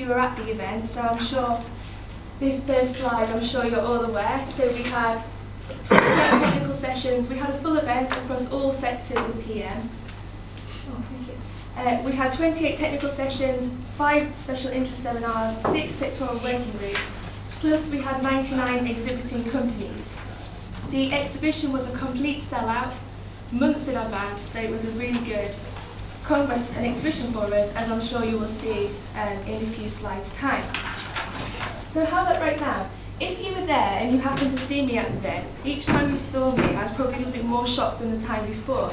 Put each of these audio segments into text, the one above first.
were at the event, so I'm sure this first slide, I'm sure you're all aware. So we had 28 technical sessions, we had a full event across all sectors of PM. Oh, thank you. We had 28 technical sessions, 5 special interest seminars, 6 sectoral working groups, plus we had 99 exhibiting companies. The exhibition was a complete sellout, months in advance, so it was a really good Congress and exhibition for us, as I'm sure you will see in a few slides' time. So how that broke down, if you were there and you happened to see me at the event, each time you saw me, I was probably a little bit more shocked than the time before.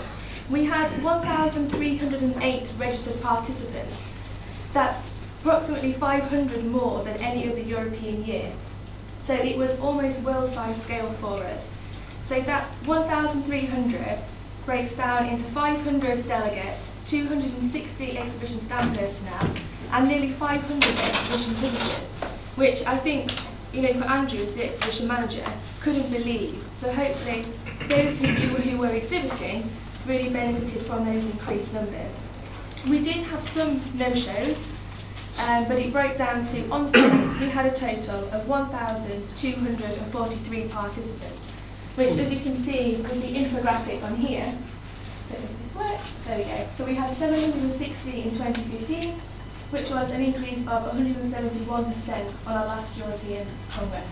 We had 1,308 registered participants. That's approximately 500 more than any other European year. So it was almost world-size scale for us. So that 1,300 breaks down into 500 delegates, 260 exhibition stand personnel, and nearly 500 exhibition visitors, which I think, for Andrew as the exhibition manager, couldn't believe. So hopefully those who were exhibiting really benefited from those increased numbers. We did have some no-shows, but it broke down to, on site, we had a total of 1,243 participants, which, as you can see with the infographic on here, I don't know if this works, there we go. So we had 760 in 2015, which was an increase of 171% on our last European Congress.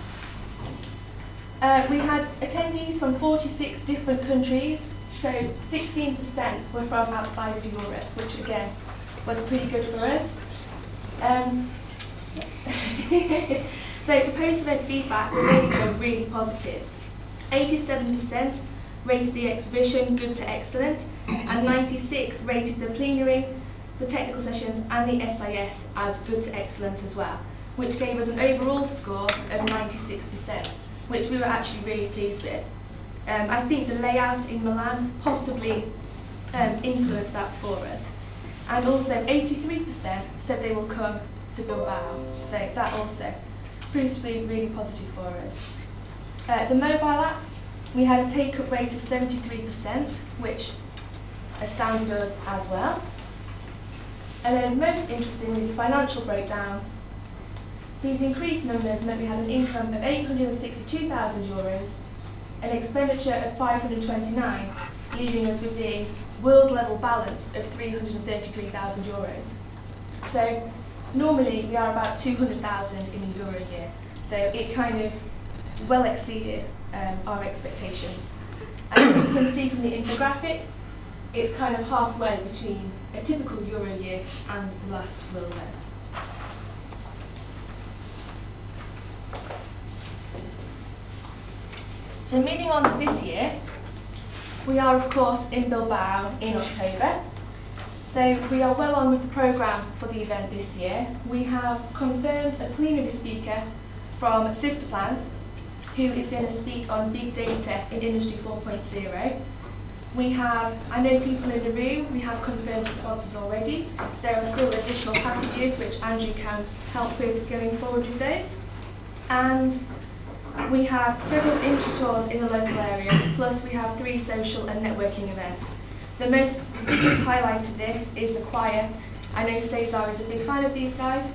We had attendees from 46 different countries, so 16% were from outside of Europe, which again was pretty good for us. So the post-event feedback was also really positive. 87% rated the exhibition good to excellent, and 96% rated the plenary, the technical sessions and the SIS as good to excellent as well, which gave us an overall score of 96%, which we were actually really pleased with. I think the layout in Milan possibly influenced that for us. And also 83% said they will come to Bilbao, so that also proves to be really positive for us. The mobile app, we had a take-up rate of 73%, which astounded us as well. And then most interestingly, the financial breakdown. These increased numbers meant we had an income of 862,000 euros, an expenditure of 529, leaving us with the world level balance of 333,000 euros. So normally we are about 200,000 in a euro a year. So it kind of well exceeded our expectations. And as you can see from the infographic, it's kind of halfway between a typical Euro year and the last world event. So moving on to this year, we are of course in Bilbao in October. So we are well on with the programme for the event this year. We have confirmed a plenary speaker from Sister Plant, who is going to speak on big data in Industry 4.0. We have, I know people in the room, we have confirmed the sponsors already. There are still additional packages which Andrew can help with going forward with those. And we have several industry tours in the local area, plus we have 3 social and networking events. The biggest highlight of this is the choir. I know Cesar is a big fan of these guys.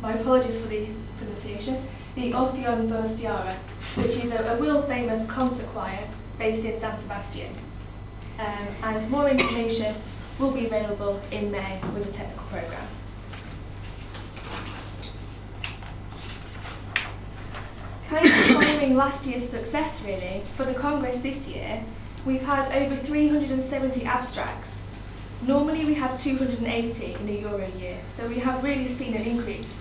My apologies for the pronunciation. The Orpheon Donostiara, which is a world famous concert choir based in San Sebastian. And more information will be available in May with the technical programme. Kind of following last year's success really, for the Congress this year, we've had over 370 abstracts. Normally we have 280 in a Euro year, so we have really seen an increase.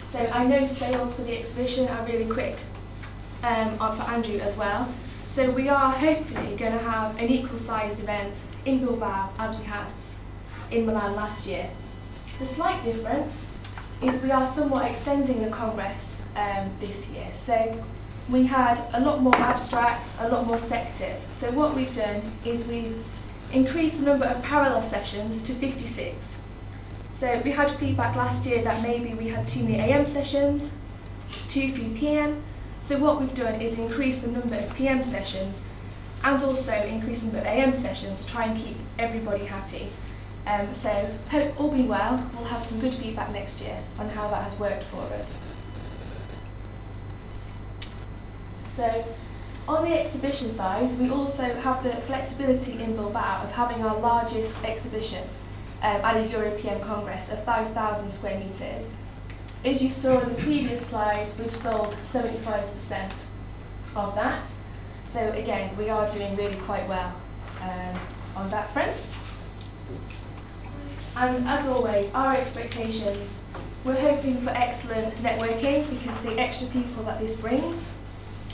So I know sales for the exhibition are really quick, for Andrew as well. So we are hopefully going to have an equal-sized event in Bilbao as we had in Milan last year. The slight difference is we are somewhat extending the Congress this year. So we had a lot more abstracts, a lot more sectors. So what we've done is we've increased the number of parallel sessions to 56. So we had feedback last year that maybe we had too many AM sessions, too few PM. So what we've done is increase the number of PM sessions and also increase the number of AM sessions to try and keep everybody happy. So hope all being well, we'll have some good feedback next year on how that has worked for us. So on the exhibition side, we also have the flexibility in Bilbao of having our largest exhibition at a Euro PM Congress of 5,000 square metres. As you saw in the previous slide, we've sold 75% of that. So again, we are doing really quite well on that front. And as always, our expectations, we're hoping for excellent networking because the extra people that this brings,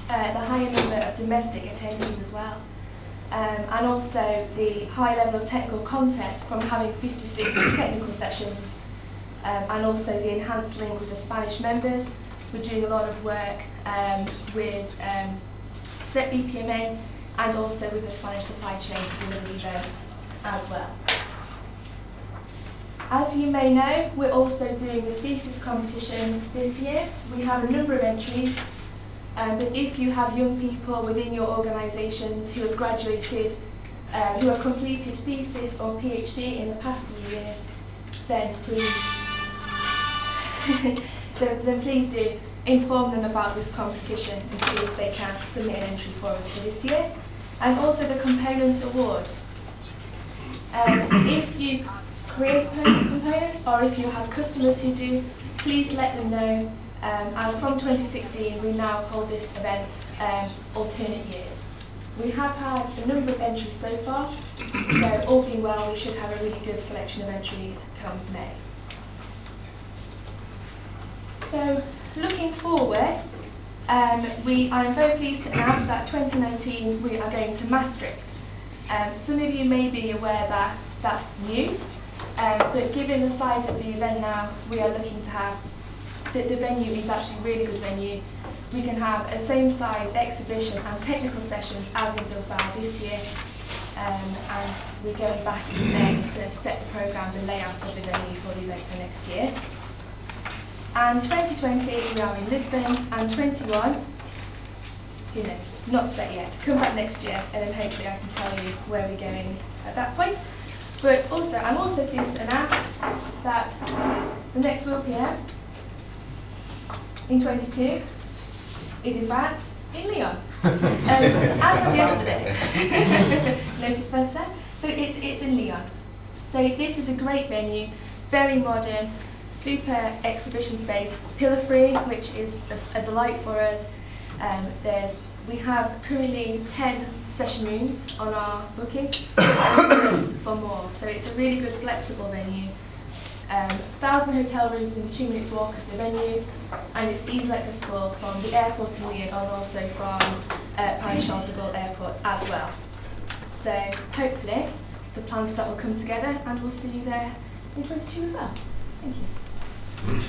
the higher number of domestic attendees as well, and also the high level of technical content from having 56 technical sessions, and also the enhanced link with the Spanish members. We're doing a lot of work with EPMA and also with the Spanish supply chain within the event as well. As you may know, we're also doing the thesis competition this year. We have a number of entries, but if you have young people within your organisations who have graduated, who have completed thesis or PhD in the past few years, then please, then please do inform them about this competition and see if they can submit an entry for us for this year. And also the component awards. If you create components or if you have customers who do, please let them know. As from 2016, we now call this event alternate years. We have had a number of entries so far, so all being well, we should have a really good selection of entries come May. So looking forward, I am very pleased to announce that 2019 we are going to Maastricht. Some of you may be aware that that's news, but given the size of the event now, we are looking to have, the venue is actually a really good venue. We can have a same size exhibition and technical sessions as in Bilbao this year, and we're going back in May to set the programme, the layout of the venue for the event for next year. And 2020 we are in Lisbon, and 21, who knows, not set yet. Come back next year and then hopefully I can tell you where we're going at that point. But also, I'm also pleased to announce that the next Euro PM in 22 is in France, in Lyon. As of yesterday. No suspense there. So it's in Lyon. So this is a great venue, very modern, super exhibition space, pillar free, which is a delight for us. We have currently 10 session rooms on our booking for more. So it's a really good flexible venue. 1,000 hotel rooms within 2 minutes walk of the venue, and it's easily accessible from the airport in Lyon and also from Paris-Charles de Gaulle Airport as well. So hopefully the plans for that will come together and we'll see you there in 22 as well. Thank you.